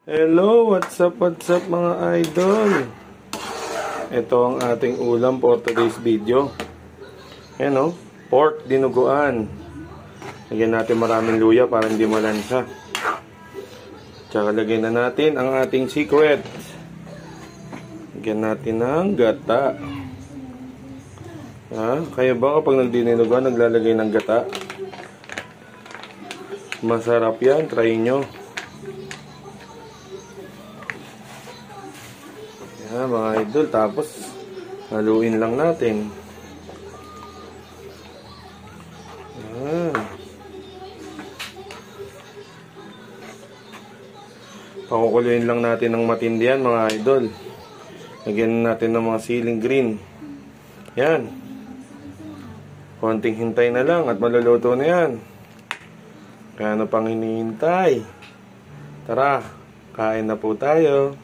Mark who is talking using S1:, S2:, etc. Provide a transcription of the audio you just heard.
S1: Hello, what's up mga idol? Ito ang ating ulam for today's video. Ayan o, pork dinuguan. Lagyan natin maraming luya para hindi malansa. Tsaka lagyan na natin ang ating secret. Lagyan natin ng gata. Kaya ba kapag nagdinuguan, naglalagay ng gata? Masarap yan, try nyo. Yan mga idol, tapos haluin lang natin. Yan. Pakukuluin lang natin ng matindi yan mga idol. Lagyan natin ng mga siling green. Yan. Konting hintay na lang at maluluto na yan. Kaya ano pang hinihintay? Tara, kain na po tayo.